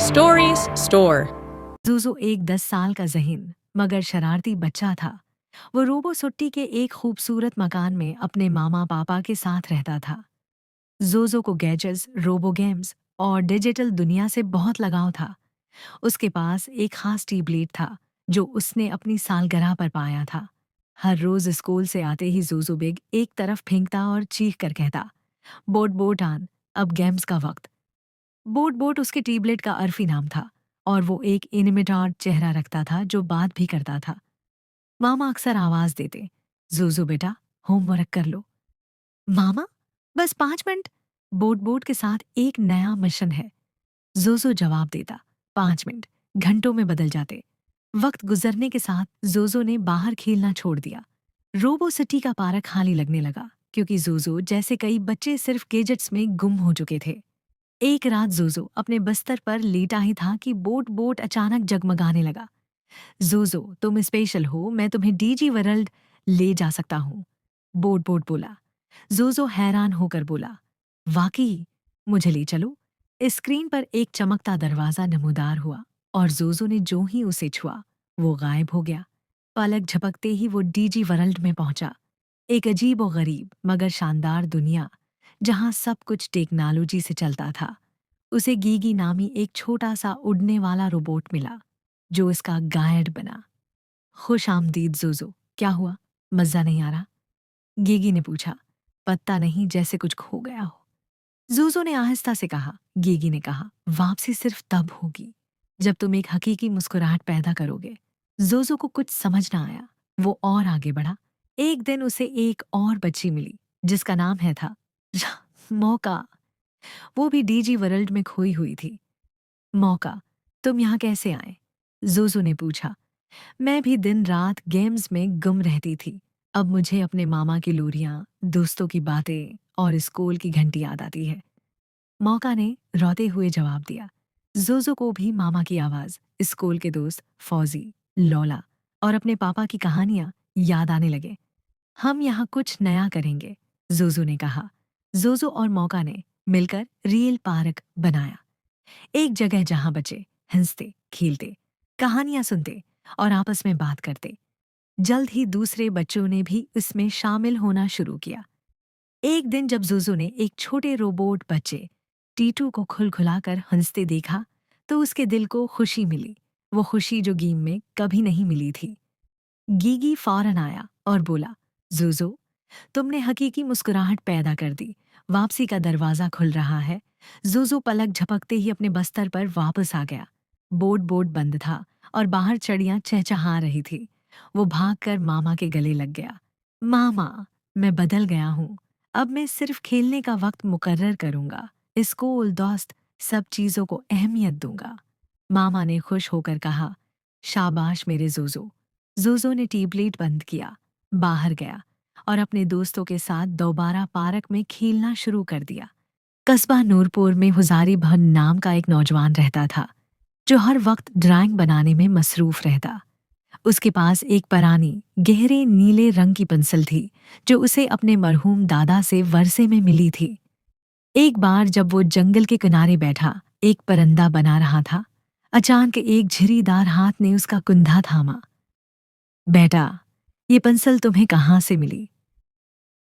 Stories Store. ज़ूज़ू एक 10 साल का ज़हीन मगर शरारती बच्चा था। वो रोबो सुट्टी के एक खूबसूरत मकान में अपने मामा पापा के साथ रहता था। ज़ोज़ो को गैजेट्स, रोबो गेम्स और डिजिटल दुनिया से बहुत लगाव था। उसके पास एक खास ट्यूबलाइट था जो उसने अपनी सालगिरह पर पाया था। हर रोज स्कूल से आते ही ज़ूज़ू बिग एक तरफ फेंकता और चीख कर कहता, बोट बोट आन, अब गेम्स का वक्त। बोट बोट उसके ट्यूबलाइट का अर्फी नाम था और वो एक एनिमेटेड चेहरा रखता था जो बात भी करता था। मामा अक्सर आवाज देते, ज़ूज़ू बेटा होमवर्क कर लो। मामा बस 5 मिनट, बोट बोट के साथ एक नया मिशन है। ज़ोज़ो जवाब देता, 5 मिनट घंटों में बदल जाते। वक्त गुजरने के साथ ज़ोज़ो ने बाहर खेलना छोड़ दिया। रोबो सिटी का पार्क खाली लगने लगा क्योंकि ज़ोज़ो जैसे कई बच्चे सिर्फ गेजेट्स में गुम हो चुके थे। एक रात ज़ोज़ो अपने बिस्तर पर लेटा ही था कि बोट बोट अचानक जगमगाने लगा। ज़ोज़ो तुम स्पेशल हो, मैं तुम्हें डीजी वर्ल्ड ले जा सकता हूँ, बोट बोट बोला। ज़ोज़ो हैरान होकर बोला, वाकई मुझे ले चलो। स्क्रीन पर एक चमकता दरवाज़ा नमूदार हुआ और ज़ोज़ो ने जो ही उसे छुआ वो गायब हो गया। पलक झपकते ही वो डीजी वर्ल्ड में पहुंचा, एक अजीब और गरीब मगर शानदार दुनिया जहां सब कुछ टेक्नोलॉजी से चलता था। उसे गीगी नामी एक छोटा सा उड़ने वाला रोबोट मिला जो इसका गाइड बना। खुश आमदीद ज़ोज़ो, क्या हुआ, मज़ा नहीं आ रहा? गीगी ने पूछा। पता नहीं, जैसे कुछ खो गया हो, ज़ूज़ू ने आहिस्ता से कहा। गीगी ने कहा, वापसी सिर्फ तब होगी जब तुम एक हकीकी मुस्कुराहट पैदा करोगे। ज़ोज़ो को कुछ समझ ना आया। वो और आगे बढ़ा। एक दिन उसे एक और बच्ची मिली जिसका नाम है था मौका। वो भी डीजी वर्ल्ड में खोई हुई थी। मौका, तुम यहाँ कैसे आए? ज़ोज़ो ने पूछा। मैं भी दिन रात गेम्स में गुम रहती थी। अब मुझे अपने मामा की लोरियां, दोस्तों की बातें और स्कूल की घंटी याद आती है, मौका ने रोते हुए जवाब दिया। ज़ोज़ो को भी मामा की आवाज़, स्कूल के दोस्त फौजी, लौला और अपने पापा की कहानियां याद आने लगे। हम यहाँ कुछ नया करेंगे, ज़ोज़ो ने कहा। ज़ोज़ो और मौका ने मिलकर रियल पार्क बनाया, एक जगह जहाँ बच्चे हंसते, खेलते, कहानियां सुनते और आपस में बात करते। जल्द ही दूसरे बच्चों ने भी इसमें शामिल होना शुरू किया। एक दिन जब ज़ुज़ु ने एक छोटे रोबोट बच्चे टीटू को खुलखुलाकर हंसते देखा तो उसके दिल को खुशी मिली, वो खुशी जो गेम में कभी नहीं मिली थी। गीगी फौरन आया और बोला, ज़ुज़ु तुमने हकीकी मुस्कुराहट पैदा कर दी, वापसी का दरवाज़ा खुल रहा है। ज़ुज़ु पलक झपकते ही अपने बस्तर पर वापस आ गया। बोट बोट बंद था और बाहर चिड़ियाँ चहचहा रही थी। वो भागकर मामा के गले लग गया। मामा, मैं बदल गया हूँ, अब मैं सिर्फ खेलने का वक्त मुकर्रर करूँगा, स्कूल, दोस्त, सब चीज़ों को अहमियत दूंगा। मामा ने खुश होकर कहा, शाबाश मेरे ज़ुज़ु। ज़ुज़ु ने ट्यूबलाइट बंद किया, बाहर गया और अपने दोस्तों के साथ दोबारा पार्क में खेलना शुरू कर दिया। कस्बा नूरपुर में हुजारी भन नाम का एक नौजवान रहता था जो हर वक्त ड्राइंग बनाने में मसरूफ रहता। उसके पास एक पुरानी गहरे नीले रंग की पेंसिल थी जो उसे अपने मरहूम दादा से वर्षे में मिली थी। एक बार जब वो जंगल के किनारे बैठा एक परिंदा बना रहा था, अचानक एक झिरीदार हाथ ने उसका कुंधा थामा। बेटा, ये पेंसिल तुम्हें कहाँ से मिली?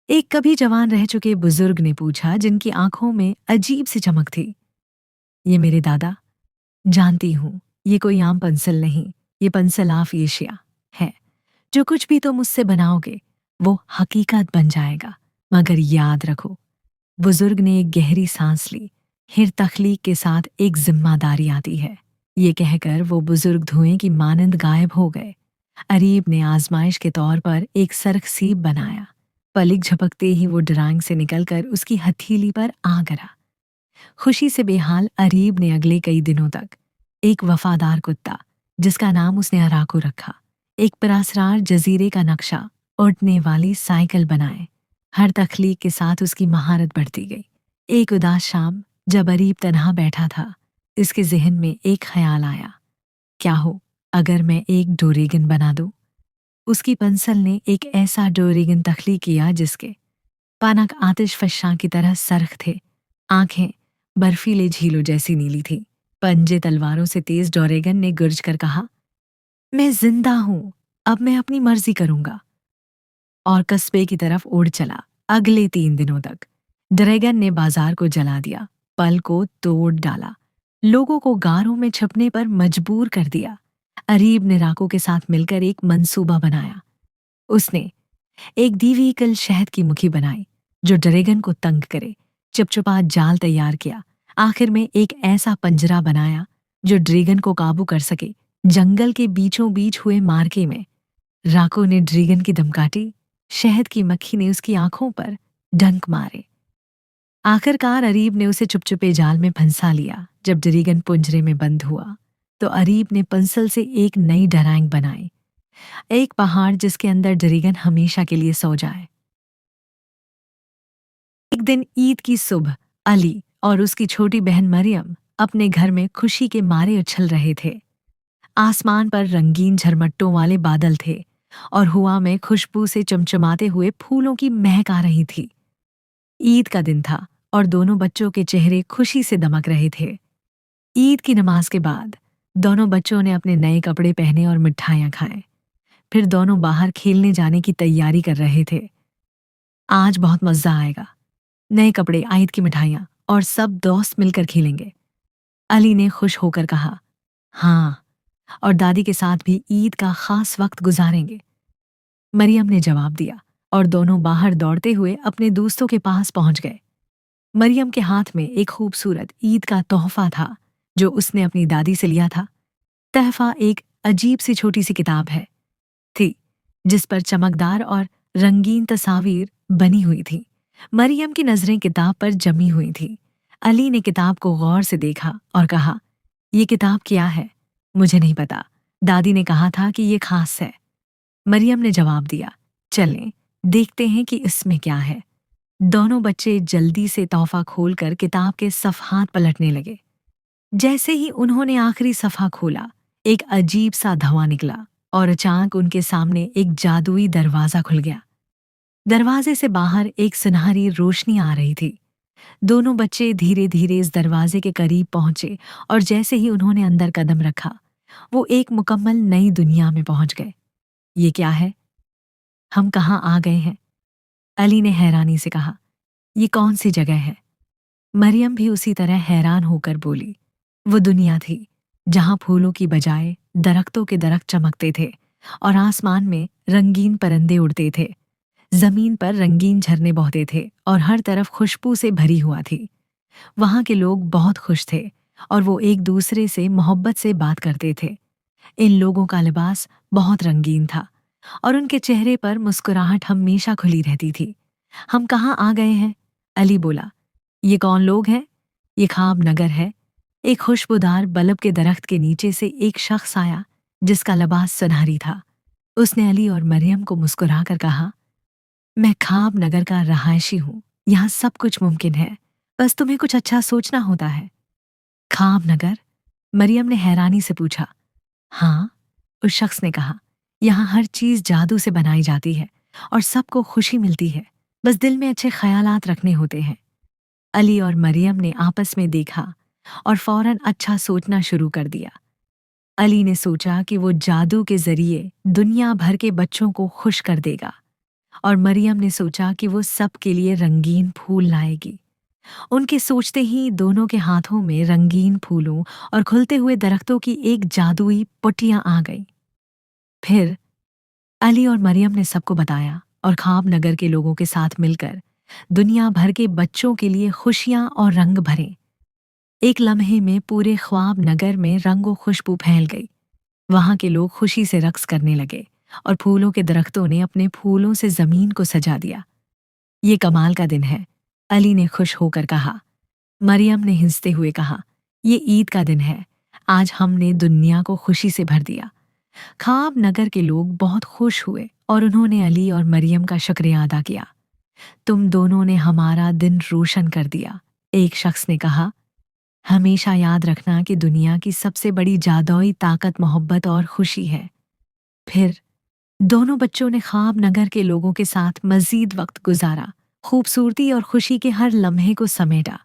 एक कभी जवान रह चुके बुजुर्ग ने पूछा जिनकी आंखों में अजीब सी चमक थी। ये मेरे दादा, जानती हूँ ये कोई आम पेंसिल नहीं, ये पेंसिल ऑफ एशिया है। जो कुछ भी तुम उससे बनाओगे वो हकीकत बन जाएगा, मगर याद रखो। बुजुर्ग ने एक गहरी सांस ली। हर तख्लीक के साथ एक जिम्मेदारी आती है। ये कहकर वो बुजुर्ग धुएं की मानंद गायब हो गए। अरीब ने आजमाइश के तौर पर एक सरखसीब बनाया। पलक झपकते ही वो ड्राइंग से निकलकर उसकी हथेली पर आ गिरा। खुशी से बेहाल अरीब ने अगले कई दिनों तक एक वफादार कुत्ता, जिसका नाम उसने अराको रखा, एक पुरस्कार जजीरे का नक्शा, उड़ने वाली साइकिल बनाए। हर तख्लीक के साथ उसकी महारत बढ़ती गई। एक उदास शाम जब अरीब तन्हा बैठा था, इसके जहन में एक ख्याल आया, क्या हो अगर मैं एक डोरेगन बना दूं? उसकी पेंसिल ने एक ऐसा डोरेगन तख्लीक किया जिसके फानक आतिश फशां की तरह सरख थे। आंखें बर्फीले झीलों जैसी नीली थी। पंजे तलवारों से तेज डोरेगन ने गुर्ज कर कहा, मैं जिंदा हूं, अब मैं अपनी मर्जी करूंगा। और कस्बे की तरफ उड़ चला। अगले 3 दिनों तक ड्रैगन ने बाजार को जला दिया, पल को तोड़ डाला, लोगों को गारों में छिपने पर मजबूर कर दिया। अरीब ने राको के साथ मिलकर एक मंसूबा बनाया। उसने एक दीवीकल शहद की मुखी बनाई जो ड्रैगन को तंग करे। चिपचिपा जाल तैयार किया। आखिर में एक ऐसा पंजरा बनाया जो ड्रैगन को काबू कर सके। जंगल के बीचों बीच हुए मार्के में राको ने ड्रैगन की दम काटी। शहद की मक्खी ने उसकी आंखों पर डंक मारे। आखिरकार अरीब ने उसे चुपचुपे जाल में फंसा लिया। जब ड्रैगन पिंजरे में बंद हुआ तो अरीब ने पेंसिल से एक नई ड्राइंग बनाई, एक पहाड़ जिसके अंदर ड्रैगन हमेशा के लिए सो जाए। एक दिन ईद की सुबह अली और उसकी छोटी बहन मरियम अपने घर में खुशी के मारे उछल रहे थे। आसमान पर रंगीन झरमट्टों वाले बादल थे और हवा में खुशबू से चमचमाते हुए फूलों की महक आ रही थी। ईद का दिन था और दोनों बच्चों के चेहरे खुशी से दमक रहे थे। ईद की नमाज के बाद दोनों बच्चों ने अपने नए कपड़े पहने और मिठाइयाँ खाएं। फिर दोनों बाहर खेलने जाने की तैयारी कर रहे थे। आज बहुत मजा आएगा, नए कपड़े, ईद की मिठाइयाँ और सब दोस्त मिलकर खेलेंगे। अली ने खुश होकर कहा, हाँ, और दादी के साथ भी ईद का खास वक्त गुजारेंगे। मरियम ने जवाब दिया और दोनों बाहर दौड़ते हुए अपने दोस्तों के पास पहुंच गए। मरियम के हाथ में एक खूबसूरत ईद का तोहफा था जो उसने अपनी दादी से लिया था। तोहफा एक अजीब सी छोटी सी किताब थी जिस पर चमकदार और रंगीन तस्वीर बनी हुई थी। मरियम की नजरें किताब पर जमी हुई थी। अली ने किताब को गौर से देखा और कहा, ये किताब क्या है? मुझे नहीं पता, दादी ने कहा था कि ये खास है। मरियम ने जवाब दिया, चलें देखते हैं कि इसमें क्या है। दोनों बच्चे जल्दी से तोहफा खोलकर किताब के सफ़हात पलटने लगे। जैसे ही उन्होंने आखिरी सफ़ा खोला, एक अजीब सा धुआं निकला और अचानक उनके सामने एक जादुई दरवाज़ा खुल गया। दरवाजे से बाहर एक सुनहरी रोशनी आ रही थी। दोनों बच्चे धीरे धीरे इस दरवाजे के करीब पहुंचे और जैसे ही उन्होंने अंदर कदम रखा, वो एक मुकम्मल नई दुनिया में पहुंच गए। ये क्या है? हम कहाँ आ गए हैं? अली ने हैरानी से कहा, ये कौन सी जगह है? मरियम भी उसी तरह हैरान होकर बोली, वो दुनिया थी जहां फूलों की बजाय दरख्तों के दरख्त चमकते थे और आसमान में रंगीन परिंदे उड़ते थे। जमीन पर रंगीन झरने बहते थे और हर तरफ खुशबू से भरी हुआ थी। वहां के लोग बहुत खुश थे और वो एक दूसरे से मोहब्बत से बात करते थे। इन लोगों का लिबास बहुत रंगीन था और उनके चेहरे पर मुस्कुराहट हमेशा खुली रहती थी। हम कहाँ आ गए हैं? अली बोला, ये कौन लोग हैं? ये ख्वाब नगर है। एक खुशबूदार बल्ब के दरख्त के नीचे से एक शख्स आया जिसका लिबास सुनहरी था। उसने अली और मरियम को मुस्कुराकर कहा, मैं ख्वाब नगर का रहायशी हूँ, यहाँ सब कुछ मुमकिन है, बस तुम्हें कुछ अच्छा सोचना होता है। ख्वाब नगर? मरियम ने हैरानी से पूछा। हाँ, उस शख्स ने कहा, यहाँ हर चीज जादू से बनाई जाती है और सबको खुशी मिलती है, बस दिल में अच्छे ख्यालात रखने होते हैं। अली और मरियम ने आपस में देखा और फौरन अच्छा सोचना शुरू कर दिया। अली ने सोचा कि वो जादू के जरिए दुनिया भर के बच्चों को खुश कर देगा और मरियम ने सोचा कि वो सबके लिए रंगीन फूल लाएगी। उनके सोचते ही दोनों के हाथों में रंगीन फूलों और खुलते हुए दरख्तों की एक जादुई पुटिया आ गई। फिर अली और मरियम ने सबको बताया और ख्वाब नगर के लोगों के साथ मिलकर दुनिया भर के बच्चों के लिए खुशियां और रंग भरे। एक लम्हे में पूरे ख्वाब नगर में रंगो खुशबू फैल गई। वहां के लोग खुशी से रक्स करने लगे और फूलों के दरख्तों ने अपने फूलों से जमीन को सजा दिया। ये कमाल का दिन है, अली ने खुश होकर कहा। मरियम ने हंसते हुए कहा, ये ईद का दिन है, आज हमने दुनिया को खुशी से भर दिया। ख्वाब नगर के लोग बहुत खुश हुए और उन्होंने अली और मरियम का शुक्रिया अदा किया। तुम दोनों ने हमारा दिन रोशन कर दिया, एक शख्स ने कहा। हमेशा याद रखना कि दुनिया की सबसे बड़ी जादुई ताकत मोहब्बत और खुशी है। फिर दोनों बच्चों ने ख्वाब नगर के लोगों के साथ मजीद वक्त गुजारा, खूबसूरती और खुशी के हर लम्हे को समेटा।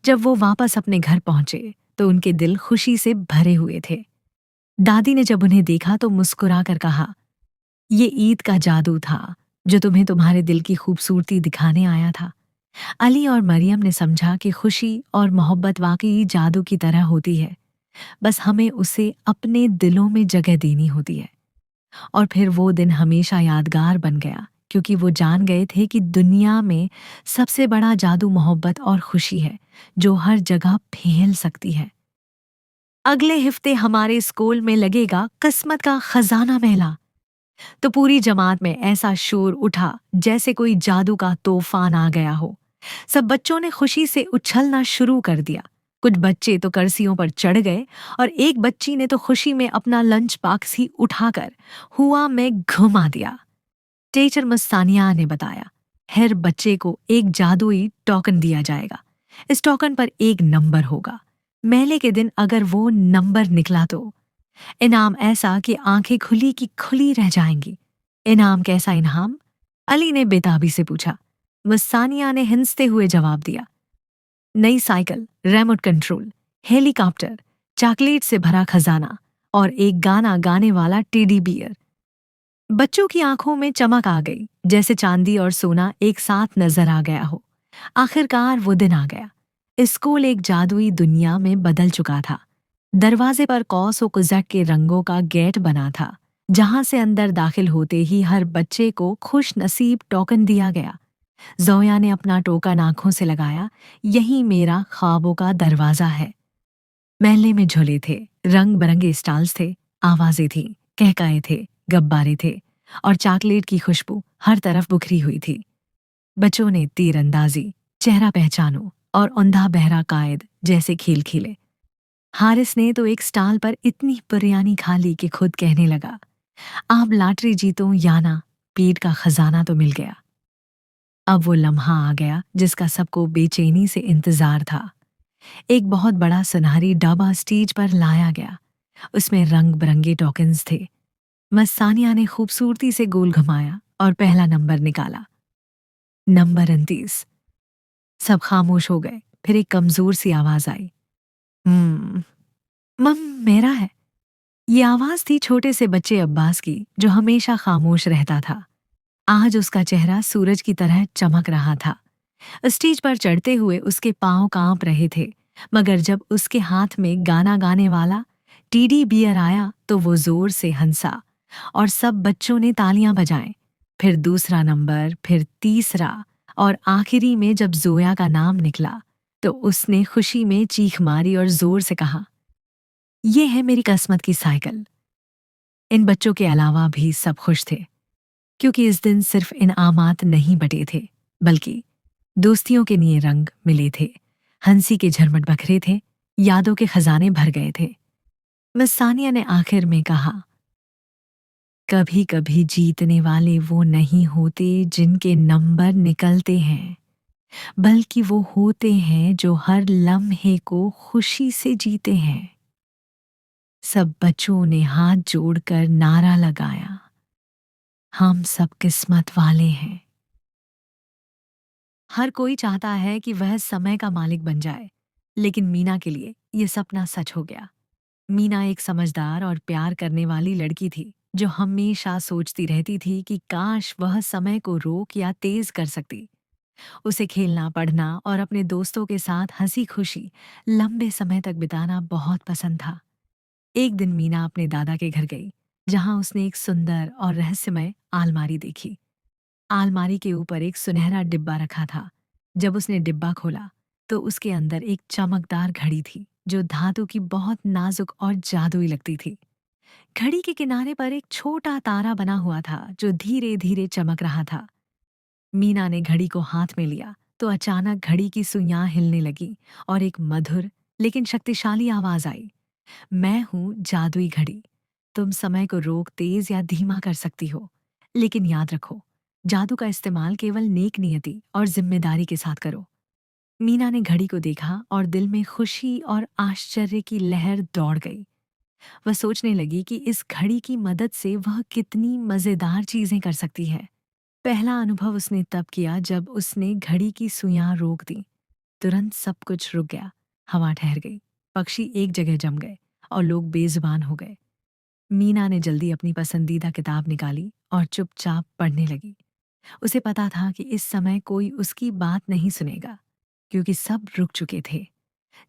जब वो वापस अपने घर पहुंचे तो उनके दिल खुशी से भरे हुए थे। दादी ने जब उन्हें देखा तो मुस्कुरा कर कहा, ये ईद का जादू था जो तुम्हें तुम्हारे दिल की खूबसूरती दिखाने आया था। अली और मरियम ने समझा कि खुशी और मोहब्बत वाकई जादू की तरह होती है, बस हमें उसे अपने दिलों में जगह देनी होती है। और फिर वो दिन हमेशा यादगार बन गया, क्योंकि वो जान गए थे कि दुनिया में सबसे बड़ा जादू मोहब्बत और खुशी है, जो हर जगह फैल सकती है। अगले हफ्ते हमारे स्कूल में लगेगा किस्मत का खजाना मेला। तो पूरी जमात में ऐसा शोर उठा जैसे कोई जादू का तूफान आ गया हो। सब बच्चों ने खुशी से उछलना शुरू कर दिया। कुछ बच्चे तो कुर्सियों पर चढ़ गए और एक बच्ची ने तो खुशी में अपना लंच बॉक्स ही उठाकर हुआ में घुमा दिया। टीचर मस्तानिया ने बताया, हर बच्चे को एक जादुई टोकन दिया जाएगा। इस टोकन पर एक नंबर होगा। मेले के दिन अगर वो नंबर निकला तो इनाम ऐसा कि आंखें खुली की खुली रह जाएंगी। इनाम कैसा इनाम? अली ने बेताबी से पूछा। मस्तानिया ने हिंसते हुए जवाब दिया, नई cycle, remote control, helicopter, chocolate से भरा खजाना और एक गाना गाने वाला टेडी बियर। बच्चों की आंखों में चमक आ गई, जैसे चांदी और सोना एक साथ नजर आ गया हो। आखिरकार वो दिन आ गया। स्कूल एक जादुई दुनिया में बदल चुका था। दरवाजे पर कौस और कुजक के रंगों का गेट बना था, जहां से अंदर दाखिल होते ही हर बच्चे को खुश नसीब टोकन दिया गया। जोया ने अपना टोकन आंखों से लगाया। यही मेरा ख्वाबों का दरवाजा है। महल्ले में झूले थे, रंग बिरंगे स्टॉल्स थे, आवाजें थी, कहकाए थे, गब्बारे थे और चॉकलेट की खुशबू हर तरफ बुखरी हुई थी। बच्चों ने तीरंदाजी, चेहरा पहचानो और अंधा बहरा कायद जैसे खेल खेले। हारिस ने तो एक स्टॉल पर इतनी बिरयानी खा ली कि खुद कहने लगा, आप लॉटरी जीतो या ना, पेट का खजाना तो मिल गया। अब वो लम्हा आ गया जिसका सबको बेचैनी से इंतजार था। एक बहुत बड़ा सुनहरी डब्बा स्टेज पर लाया गया। उसमें रंग बिरंगे टोकन्स थे। मस्तानिया ने खूबसूरती से गोल घुमाया और पहला नंबर निकाला, नंबर 29। सब खामोश हो गए। फिर एक कमजोर सी आवाज आई, हम्म मम, मेरा है। ये आवाज थी छोटे से बच्चे अब्बास की, जो हमेशा खामोश रहता था। आज उसका चेहरा सूरज की तरह चमक रहा था। स्टेज पर चढ़ते हुए उसके पांव कांप रहे थे, मगर जब उसके हाथ में गाना गाने वाला टीडी बियर आया तो वो जोर से हंसा और सब बच्चों ने तालियां बजाएं। फिर दूसरा नंबर, फिर तीसरा और आखिरी में जब जोया का नाम निकला तो उसने खुशी में चीख मारी और जोर से कहा, ये है मेरी किस्मत की साइकिल। इन बच्चों के अलावा भी सब खुश थे, क्योंकि इस दिन सिर्फ इनामात नहीं बटे थे, बल्कि दोस्तियों के नए रंग मिले थे, हंसी के झरमट बखरे थे, यादों के खजाने भर गए थे। मिस सानिया ने आखिर में कहा, कभी कभी जीतने वाले वो नहीं होते जिनके नंबर निकलते हैं, बल्कि वो होते हैं जो हर लम्हे को खुशी से जीते हैं। सब बच्चों ने हाथ जोड़कर नारा लगाया, हम सब किस्मत वाले हैं। हर कोई चाहता है कि वह समय का मालिक बन जाए, लेकिन मीना के लिए यह सपना सच हो गया। मीना एक समझदार और प्यार करने वाली लड़की थी, जो हमेशा सोचती रहती थी कि काश वह समय को रोक या तेज कर सकती। उसे खेलना, पढ़ना और अपने दोस्तों के साथ हंसी खुशी लंबे समय तक बिताना बहुत पसंद था। एक दिन मीना अपने दादा के घर गई, जहां उसने एक सुंदर और रहस्यमय आलमारी देखी। आलमारी के ऊपर एक सुनहरा डिब्बा रखा था। जब उसने डिब्बा खोला तो उसके अंदर एक चमकदार घड़ी थी, जो धातु की बहुत नाजुक और जादुई लगती थी। घड़ी के किनारे पर एक छोटा तारा बना हुआ था, जो धीरे धीरे चमक रहा था। मीना ने घड़ी को हाथ में लिया तो अचानक घड़ी की सुइयां हिलने लगी और एक मधुर लेकिन शक्तिशाली आवाज आई, मैं हूं जादुई घड़ी। तुम समय को रोक, तेज या धीमा कर सकती हो, लेकिन याद रखो, जादू का इस्तेमाल केवल नेक नियति और जिम्मेदारी के साथ करो। मीना ने घड़ी को देखा और दिल में खुशी और आश्चर्य की लहर दौड़ गई। वह सोचने लगी कि इस घड़ी की मदद से वह कितनी मजेदार चीजें कर सकती है। पहला अनुभव उसने तब किया जब उसने घड़ी की सुइयां रोक दी। तुरंत सब कुछ रुक गया। हवा ठहर गई, पक्षी एक जगह जम गए और लोग बेजुबान हो गए। मीना ने जल्दी अपनी पसंदीदा किताब निकाली और चुपचाप पढ़ने लगी। उसे पता था कि इस समय कोई उसकी बात नहीं सुनेगा, क्योंकि सब रुक चुके थे।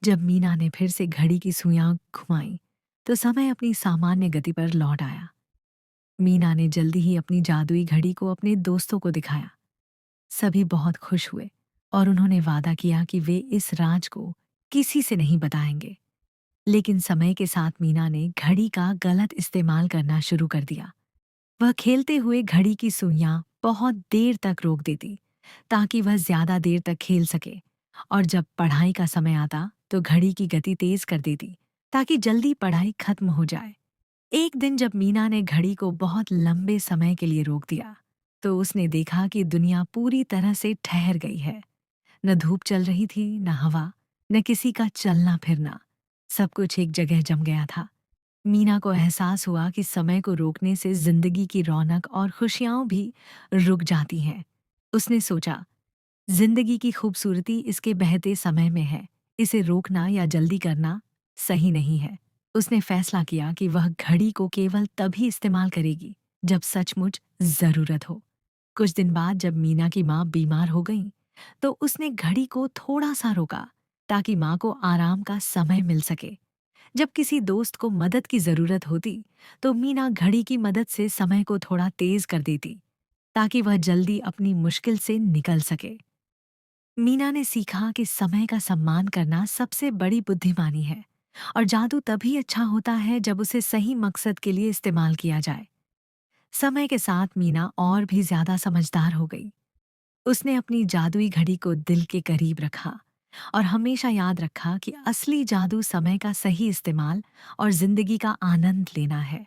जब मीना ने फिर से घड़ी की सुइयां घुमाई, तो समय अपनी सामान्य गति पर लौट आया। मीना ने जल्दी ही अपनी जादुई घड़ी को अपने दोस्तों को दिखाया। सभी बहुत खुश हुए और उन्होंने वादा किया कि वे इस राज को किसी से नहीं बताएंगे। लेकिन समय के साथ मीना ने घड़ी का गलत इस्तेमाल करना शुरू कर दिया। वह खेलते हुए घड़ी की सुइयां बहुत देर तक रोक देती, ताकि वह ज्यादा देर तक खेल सके, और जब पढ़ाई का समय आता तो घड़ी की गति तेज कर देती, ताकि जल्दी पढ़ाई खत्म हो जाए। एक दिन जब मीना ने घड़ी को बहुत लंबे समय के लिए रोक दिया, तो उसने देखा कि दुनिया पूरी तरह से ठहर गई है। न धूप चल रही थी, न हवा, न किसी का चलना फिरना। सब कुछ एक जगह जम गया था। मीना को एहसास हुआ कि समय को रोकने से जिंदगी की रौनक और खुशियां भी रुक जाती हैं। उसने सोचा, जिंदगी की खूबसूरती इसके बहते समय में है। इसे रोकना या जल्दी करना सही नहीं है। उसने फैसला किया कि वह घड़ी को केवल तभी इस्तेमाल करेगी जब सचमुच जरूरत हो। कुछ दिन बाद जब मीना की माँ बीमार हो गई, तो उसने घड़ी को थोड़ा सा रोका, ताकि माँ को आराम का समय मिल सके। जब किसी दोस्त को मदद की जरूरत होती, तो मीना घड़ी की मदद से समय को थोड़ा तेज कर देती, ताकि वह जल्दी अपनी मुश्किल से निकल सके। मीना ने सीखा कि समय का सम्मान करना सबसे बड़ी बुद्धिमानी है, और जादू तभी अच्छा होता है जब उसे सही मकसद के लिए इस्तेमाल किया जाए। समय के साथ मीना और भी ज्यादा समझदार हो गई। उसने अपनी जादुई घड़ी को दिल के करीब रखा और हमेशा याद रखा कि असली जादू समय का सही इस्तेमाल और जिंदगी का आनंद लेना है।